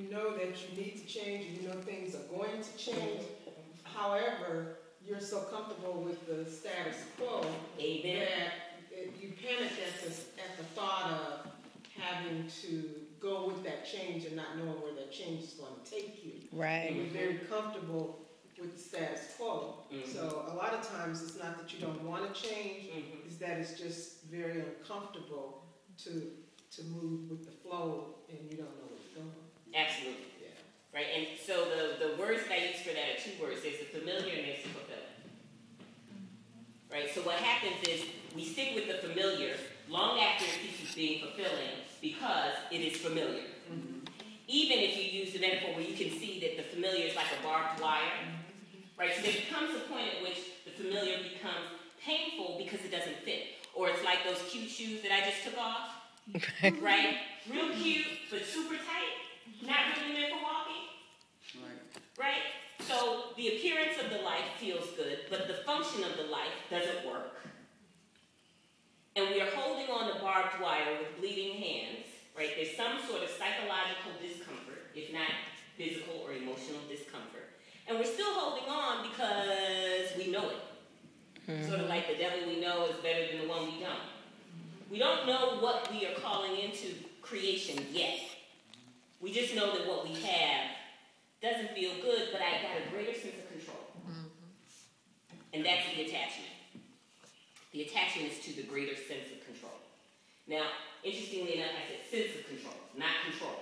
you know that you need to change, and you know things are going to change. However, you're so comfortable with the status quo that you panic at the thought of having to go with that change and not knowing where that change is going to take you. Right. And you're very comfortable with the status quo. So a lot of times it's not that you don't want to change, it's that it's just very uncomfortable to move with the flow and you don't know where you're going. Absolutely. Yeah. Right, and so the words that I use for that are two words. There's the familiar and there's the fulfilling. Right, so what happens is we stick with the familiar long after it ceases being fulfilling because it is familiar. Even if you use the metaphor where you can see that the familiar is like a barbed wire, right? So there becomes a point at which the familiar becomes painful because it doesn't fit. Or it's like those cute shoes that I just took off, right? Real cute, but super tight, not really meant for walking, right? So the appearance of the life feels good, but the function of the life doesn't work. And we are holding on to barbed wire with bleeding hands, right? There's some sort of psychological discomfort, if not physical or emotional discomfort. And we're still holding on because we know it. Sort of like the devil we know is better than the one we don't. We don't know what we are calling into creation yet. We just know that what we have doesn't feel good, but I got a greater sense of control. And that's the attachment. The attachment is to the greater sense of control. Now, interestingly enough, I said sense of control, not control.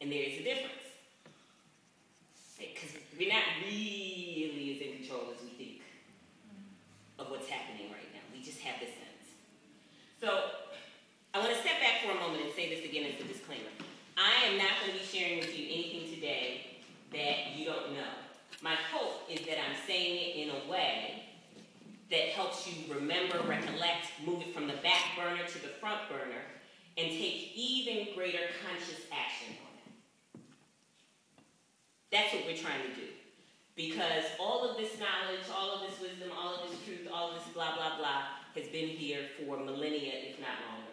And there is a difference. Because we're not really as in control as we think of what's happening right now. We just have this sense. So, I want to step back for a moment and say this again as a disclaimer. I am not going to be sharing with you anything today that you don't know. My hope is that I'm saying it in a way that helps you remember, recollect, move it from the back burner to the front burner, and take even greater conscious action on it. That's what we're trying to do. Because all of this knowledge, all of this wisdom, all of this truth, all of this blah, blah, blah, has been here for millennia, if not longer.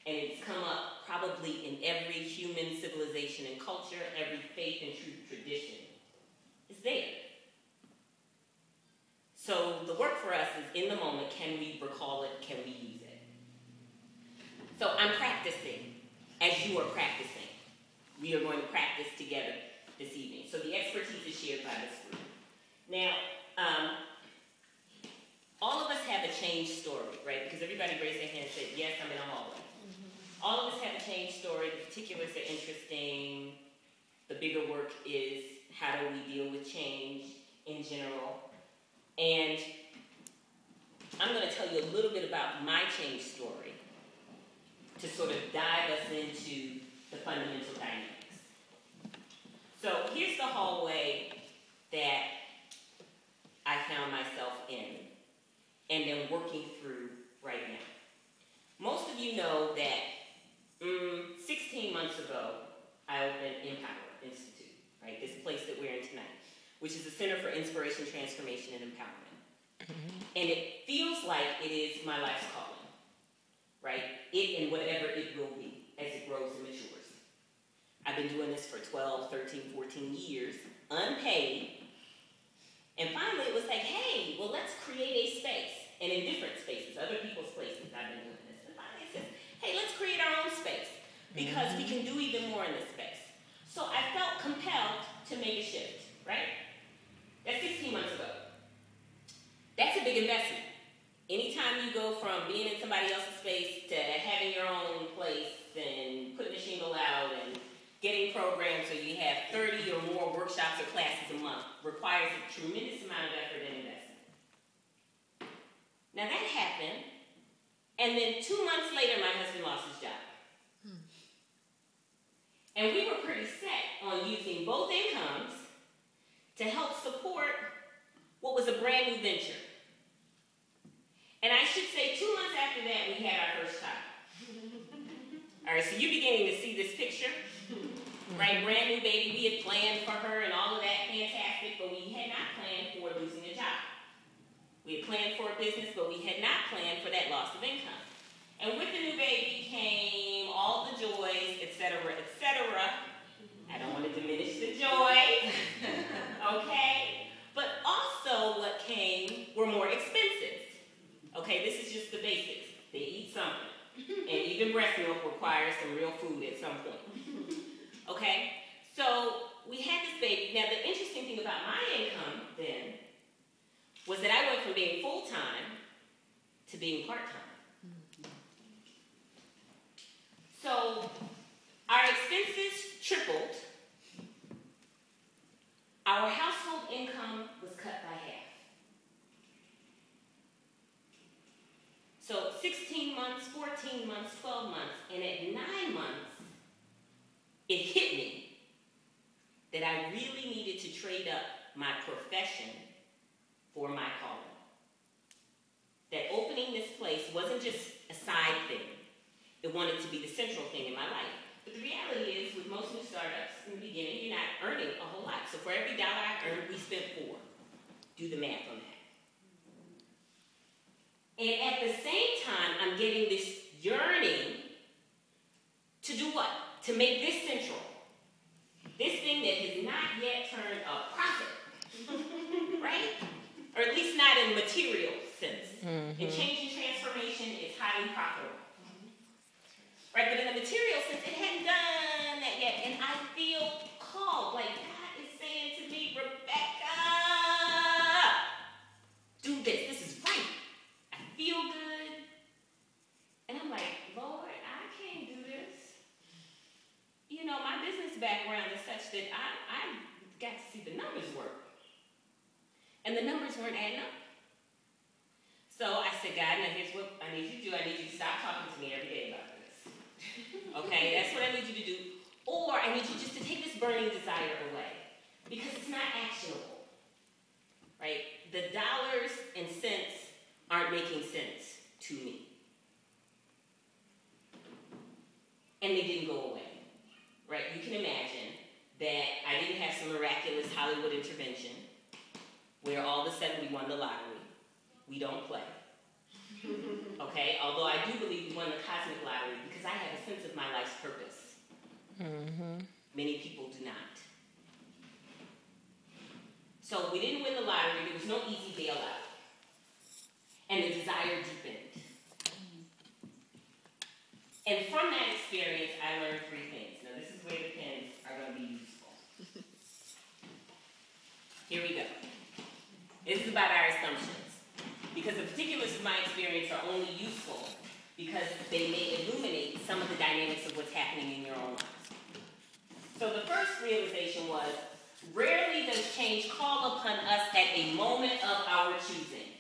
And it's come up probably in every human civilization and culture, every faith and truth tradition. It's there. So the work for us is in the moment, can we recall it, can we use it? So I'm practicing as you are practicing. We are going to practice together this evening. So the expertise is shared by this group. Now, all of us have a change story, right? Because everybody raised their hand and said, yes, I'm in a hallway. All of us have a change story. The particulars are interesting. The bigger work is how do we deal with change in general. And I'm going to tell you a little bit about my change story to sort of dive us into the fundamental dynamics. So here's the hallway that I found myself in and am working through right now. Most of you know that 16 months ago, I opened Empower Institute, right? This place that we're in tonight, which is a Center for Inspiration, Transformation, and Empowerment. And it feels like it is my life's calling, right? It and whatever it will be as it grows and matures. I've been doing this for 12, 13, 14 years, unpaid. And finally it was like, hey, well, let's create a space. And in different spaces, other people's places, I've been doing this. And finally it says, hey, let's create our own space because we can do even more in this space. So I felt compelled to make a shift, right? That's 16 months ago. That's a big investment. Anytime you go from being in somebody else's space to having your own place and putting the shingle out and getting programs so you have 30 or more workshops or classes a month requires a tremendous amount of effort and investment. Now that happened, and then 2 months later my husband lost his job. And we were pretty set on using both incomes to help support what was a brand new venture. And I should say 2 months after that, we had our first child. All right, so you're beginning to see this picture, right? Brand new baby. We had planned for her and all of that, fantastic, but we had not planned for losing a job. We had planned for a business, but we had not planned for that loss of income. And with the new baby came all the joys, etc., etc. I don't now the interesting thing about my income then was that I went from being full-time to being part-time. So our expenses tripled. Our household income was cut by half. So 16 months, 14 months, 12 months, and at 9 months, it hit me that I really needed to trade up my profession for my calling. That opening this place wasn't just a side thing. It wanted to be the central thing in my life. But the reality is, with most new startups, in the beginning, you're not earning a whole lot. So for every dollar I earned, we spent 4. Do the math on that. And at the same time, I'm getting this yearning to do what? To make this central. This thing that has not yet turned a profit. Right? Or at least not in material sense. In change and transformation, it's highly profitable. Right? But in the material sense, it hadn't done that yet. And I feel called. Like God is saying to me, Rebecca, do this. This is right. I feel good. And I'm like, Lord, I can't do this. You know, my business background is such that I got to see the numbers work. And the numbers weren't adding up. So I said, God, now here's what I need you to do. I need you to stop talking to me every day about this. Okay, that's what I need you to do. Or I need you just to take this burning desire away. Because it's not actionable. Right? The dollars and cents aren't making sense to me. And they didn't go away. Right? You can imagine that I didn't have some miraculous Hollywood intervention where all of a sudden we won the lottery. We don't play. Okay? Although I do believe we won the cosmic lottery because I have a sense of my life's purpose. Many people do not. So we didn't win the lottery. There was no easy bailout. And the desire deepened. And from that experience, I learned 3 things. Now, this is where the pens are going to be useful. Here we go. This is about our assumptions. Because the particulars of my experience are only useful because they may illuminate some of the dynamics of what's happening in your own lives. So the first realization was, rarely does change call upon us at a moment of our choosing.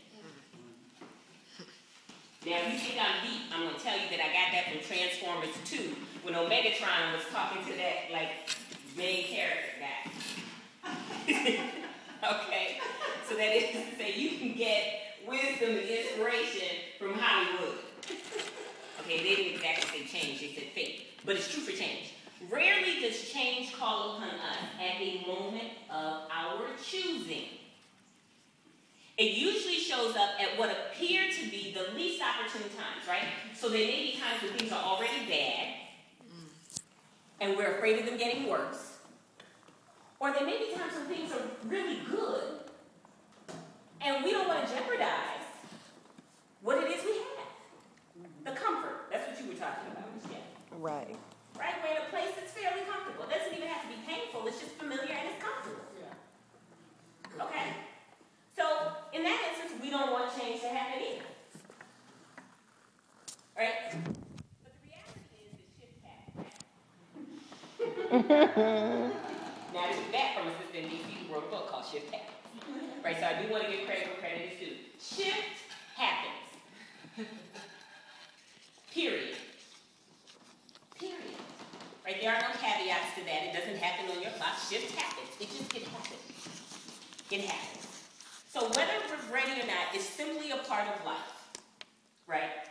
Now, if you think I'm deep, I'm going to tell you that I got that from Transformers 2 when Omegatron was talking to that, main character guy. Okay? So that is to say, you can get wisdom and inspiration from Hollywood. Okay, they didn't exactly say change, they said faith. But it's true for change. Rarely does change call upon us at a moment of our choosing. It usually shows up at what appear to be the least opportune times, right? So there may be times when things are already bad, and we're afraid of them getting worse. Or there may be times when things are really good, and we don't want to jeopardize what it is we have. The comfort. That's what you were talking about, Michelle. Right. Right? We're in a place that's fairly comfortable. It doesn't even have to be painful. It's just familiar and it's comfortable. Yeah. Okay? So, in that instance, we don't want change to happen either. Right? But the reality is that shifts happen. Now, this is back from a sister in D.C. who wrote a book called Shift Happens. Right? So I do want to give credit where credit is due. Shift happens. Period. Period. Right? There are no caveats to that. It doesn't happen on your clock. Shift happens. It happens. It happens. So whether we're ready or not is simply a part of life. Right?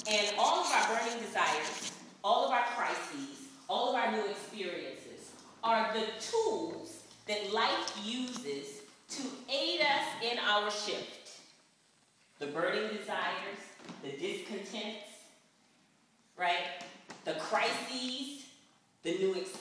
And all of our burning desires, all of our crises, all of our new experiences are the tools that life uses to aid us in our shift. The burning desires, the discontents, right? The crises, the new experiences.